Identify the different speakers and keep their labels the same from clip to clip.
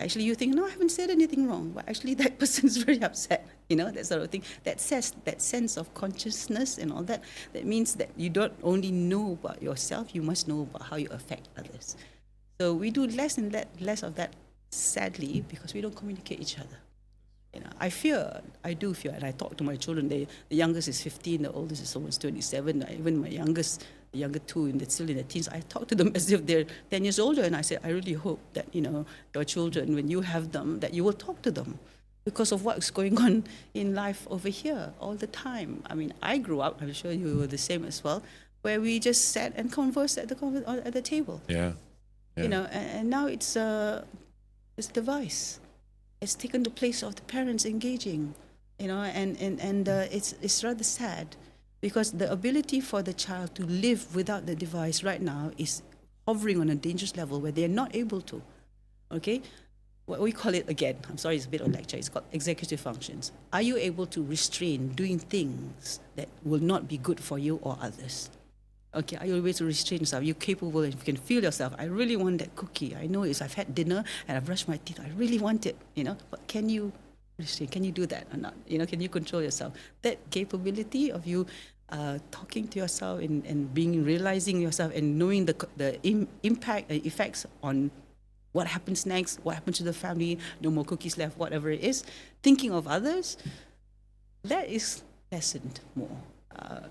Speaker 1: Actually, you think, no, I haven't said anything wrong, but actually that person is very upset, that sort of thing. That sense of consciousness and all that, that means that you don't only know about yourself, you must know about how you affect others. So we do less and less of that, sadly, because we don't communicate each other. I do fear, and I talk to my children. The youngest is 15, the oldest is almost 27. Even my the younger two, still in the teens, I talk to them as if they're 10 years older, and I say, I really hope that, your children, when you have them, that you will talk to them because of what's going on in life over here all the time. I mean, I grew up, I'm sure you were the same as well, where we just sat and conversed at the table.
Speaker 2: Yeah.
Speaker 1: And now it's a device. It's taken the place of the parents engaging, and it's rather sad, because the ability for the child to live without the device right now is hovering on a dangerous level where they're not able to. Okay, what we call it, again, I'm sorry, it's a bit of a lecture, it's called executive functions. Are you able to restrain doing things that will not be good for you or others? Okay, are you able to restrain yourself? Are you capable, and you can feel yourself, I really want that cookie. I know I've had dinner and I've brushed my teeth. I really want it, But can you restrain? Can you do that or not? Can you control yourself? That capability of you talking to yourself and realizing yourself and knowing the impact and effects on what happens next, what happens to the family, no more cookies left, whatever it is, thinking of others, that is lessened more.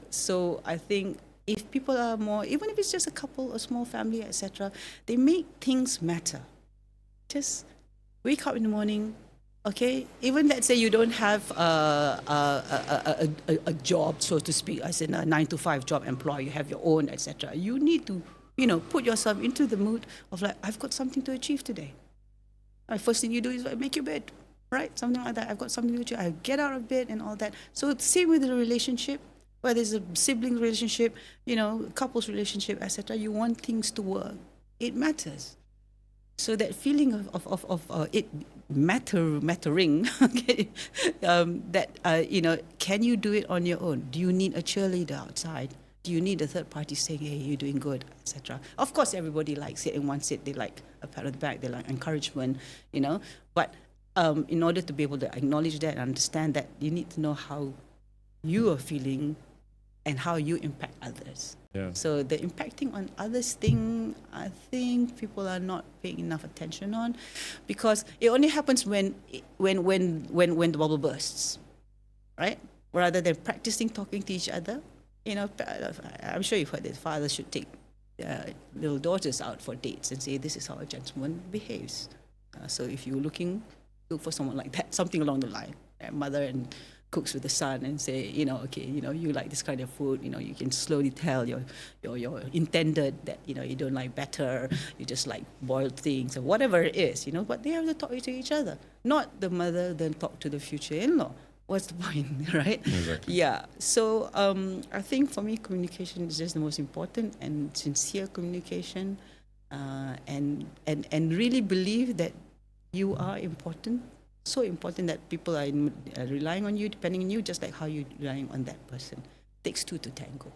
Speaker 1: So I think if people are more, even if it's just a couple, a small family, etc., they make things matter. Just wake up in the morning, okay? Even let's say you don't have a job, so to speak, as in a 9-to-5 job employee, you have your own, etc. You need to, put yourself into the mood of like, I've got something to achieve today. First thing you do is make your bed, right? Something like that. I've got something to achieve. I get out of bed and all that. So same with the relationship. Whether it's a sibling relationship, couples relationship, etc., you want things to work. It matters. So that feeling of it mattering, okay, can you do it on your own? Do you need a cheerleader outside? Do you need a third party saying, hey, you're doing good, etc.? Of course, everybody likes it and wants it. They like a pat on the back, they like encouragement, But in order to be able to acknowledge that and understand that, you need to know how you are feeling and how you impact others.
Speaker 2: Yeah.
Speaker 1: So the impacting on others thing, I think people are not paying enough attention on, because it only happens when the bubble bursts, right? Rather than practicing talking to each other. I'm sure you've heard that fathers should take little daughters out for dates and say, this is how a gentleman behaves. So if you're looking, look for someone like that, something along the line. Mother and cooks with the son and say, okay, you like this kind of food, you can slowly tell your intended that, you don't like batter, you just like boiled things or whatever it is, but they have to talk to each other, not the mother then talk to the future in-law. What's the point, right?
Speaker 2: Exactly.
Speaker 1: Yeah. So I think for me, communication is just the most important, and sincere communication, and really believe that you are important. So important that people are relying on you, depending on you, just like how you're relying on that person. It takes two to tango.